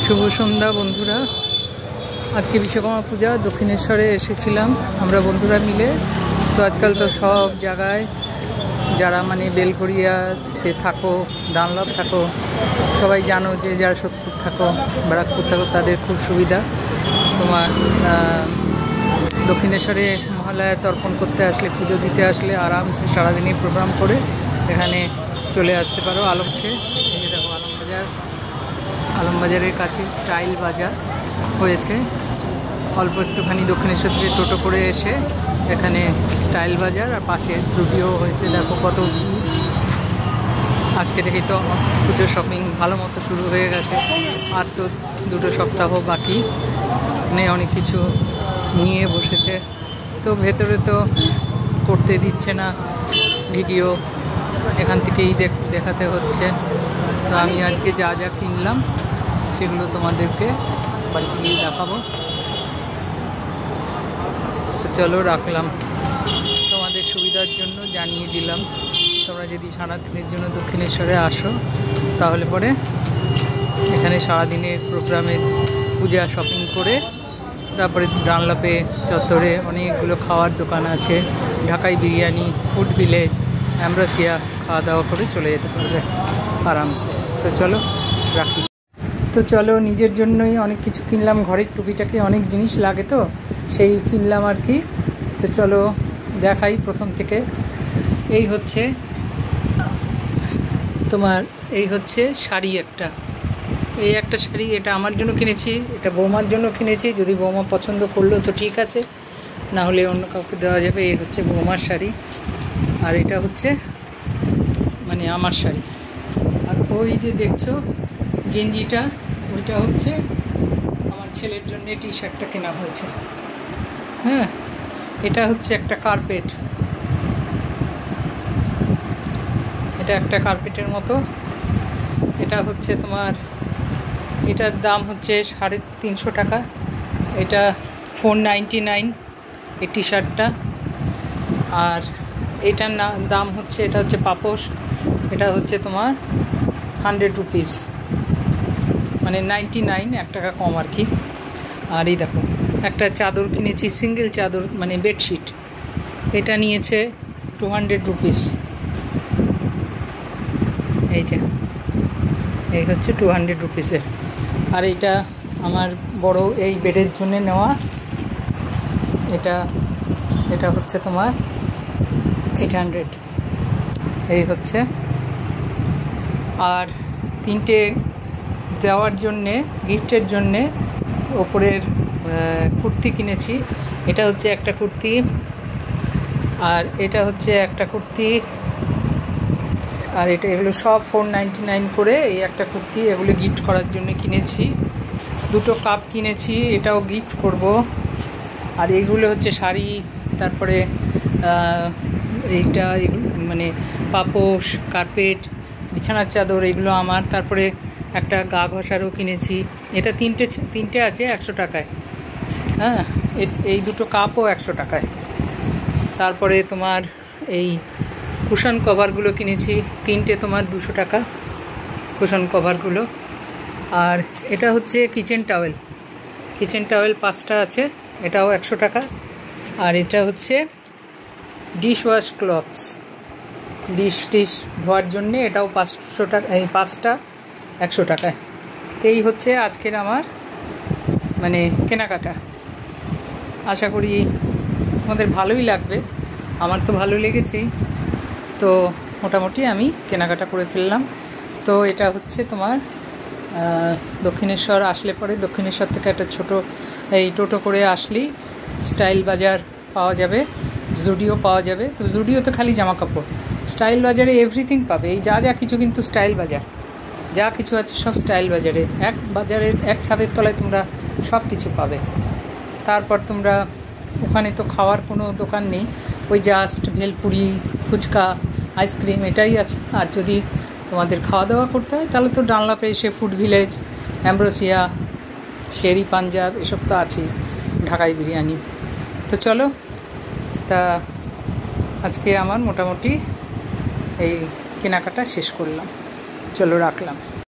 শুভ সন্ধ্যা বন্ধুরা। আজকে বিশ্বকর্মা পূজা, দক্ষিণেশ্বরে এসেছিলাম আমরা বন্ধুরা মিলে। তো আজকাল তো সব জায়গায় যারা মানে বেলঘরিয়াতে থাকো, ডানলপ থাকো, সবাই জানো যে যারা সত্যপুর থাকো, ব্যারাকপুর থাকো, তাদের খুব সুবিধা। তোমার দক্ষিণেশ্বরে মহালয়া তর্পণ করতে আসলে, পুজো দিতে আসলে আরামসে সারাদিনই প্রোগ্রাম করে এখানে চলে আসতে পারো। আলমছে এই দেখো আলমবাজারের কাছে স্টাইল বাজার হয়েছে। অল্প একটুখানি দক্ষিণেশ্বর থেকে টোটো করে এসে এখানে স্টাইল বাজার, আর পাশে স্টুডিও হয়েছে। দেখো কত আজকে থেকেই তো পুজো শপিং ভালো মতো শুরু হয়ে গেছে। আর তো 2 সপ্তাহ বাকি, মানে অনেক কিছু নিয়ে বসেছে। তো ভেতরে তো করতে দিচ্ছে না ভিডিও, এখান থেকেই দেখাতে হচ্ছে। তো আমি আজকে যা যা কিনলাম সেগুলো তোমাদেরকে বাড়িতে গিয়ে দেখাবো। তো চলো রাখলাম, তোমাদের সুবিধার জন্য জানিয়ে দিলাম। তোমরা যদি সারাদিনের জন্য দক্ষিণেশ্বরে আসো তাহলে পরে এখানে সারাদিনের প্রোগ্রামের পূজা শপিং করে তারপরে ডানলপে চত্বরে অনেকগুলো খাওয়ার দোকান আছে। ঢাকাই বিরিয়ানি, ফুড ভিলেজ, অ্যামব্রোসিয়া, খাওয়া দাওয়া করে চলে যেতে পারবে আরামসে। তো চলো রাখি। তো চলো, নিজের জন্যই অনেক কিছু কিনলাম, ঘরের টুকিটাকি অনেক জিনিস লাগে তো সেই কিনলাম আর কি। তো চলো দেখাই প্রথম থেকে। এই হচ্ছে তোমার, এই হচ্ছে শাড়ি একটা, এই একটা শাড়ি, এটা আমার জন্য কিনেছি, এটা বৌমার জন্য কিনেছি। যদি বৌমা পছন্দ করলো তো ঠিক আছে, না হলে অন্য কাউকে দেওয়া যাবে। এই হচ্ছে বৌমার শাড়ি, আর এটা হচ্ছে মানে আমার শাড়ি। আর ওই যে দেখছো গেঞ্জিটা, ওইটা হচ্ছে আমার ছেলের জন্য টি শার্টটা কেনা হয়েছে। হ্যাঁ, এটা হচ্ছে একটা কার্পেট, এটা একটা কার্পেটের মতো। এটা হচ্ছে তোমার, এটার দাম হচ্ছে 350 টাকা। এটা 499 এই টি শার্টটা। আর এটার দাম হচ্ছে, এটা হচ্ছে পাপোশ, এটা হচ্ছে তোমার 100 রুপিস, মানে 99, 1 টাকা কম আর কি। আর এই দেখো একটা চাদর কিনেছি, সিঙ্গেল চাদর মানে বেডশিট, এটা নিয়েছে 200 রুপিস। এই যে এই হচ্ছে 200 রুপিসের। আর এটা আমার বড় এই বেডের জন্য নেওয়া, এটা হচ্ছে তোমার 800, এই হচ্ছে। আর 3টে দেওয়ার জন্যে, গিফটের জন্যে ওপরের কুর্তি কিনেছি। এটা হচ্ছে একটা কুর্তি, আর এটা হচ্ছে একটা কুর্তি, আর এগুলো সব 499 করে এই একটা কুর্তি। এগুলো গিফট করার জন্য কিনেছি। 2 কাপ কিনেছি, এটাও গিফট করব। আর এইগুলো হচ্ছে শাড়ি, তারপরে এইটা মানে পাপোশ, কার্পেট, বিছানার চাদর, এগুলো আমার। তারপরে একটা গা ঘষারও কিনেছি, এটা 3টে আছে 100 টাকায়। হ্যাঁ, এই 2 কাপও 100 টাকায়। তারপরে তোমার এই কুশন কভারগুলো কিনেছি, 3টে তোমার 200 টাকা কুশন কভারগুলো। আর এটা হচ্ছে কিচেন টাওয়েল 5টা আছে, এটাও 100 টাকা। আর এটা হচ্ছে ডিশ ওয়াশ ক্লথস, ডিশ ধোয়ার জন্যে, এটাও 500 টাকা, এই 5টা 100 টাকায়। তো এই হচ্ছে আজকের আমার মানে কেনাকাটা। আশা করি তোমাদের ভালোই লাগবে, আমার তো ভালো লেগেছেই। তো মোটামুটি আমি কেনাকাটা করে ফেললাম। তো এটা হচ্ছে তোমার দক্ষিণেশ্বর আসলে পরে, দক্ষিণেশ্বর থেকে একটা ছোট এই টোটো করে আসলেই স্টাইল বাজার পাওয়া যাবে, জুডিও পাওয়া যাবে। তো জুডিও তো খালি জামা কাপড়, স্টাইল বাজারে এভরিথিং পাবে। এই যা কিছু কিন্তু স্টাইল বাজার, যা কিছু আছে সব স্টাইল বাজারে। বাজারের এক ছাদের তলায় তোমরা সব কিছু পাবে। তারপর তোমরা ওখানে তো খাওয়ার কোনো দোকান নেই, ওই জাস্ট ভেলপুরি, ফুচকা, আইসক্রিম এটাই আছে। আর যদি তোমাদের খাওয়া দাওয়া করতে হয় তাহলে তো ডানলপে এসে ফুড ভিলেজ, অ্যামব্রোসিয়া, শেরি পাঞ্জাব এসব তো আছেই, ঢাকাই বিরিয়ানি। তো চলো, তা আজকে আমার মোটামুটি এই কেনাকাটা শেষ করলাম। চলো রাখলাম।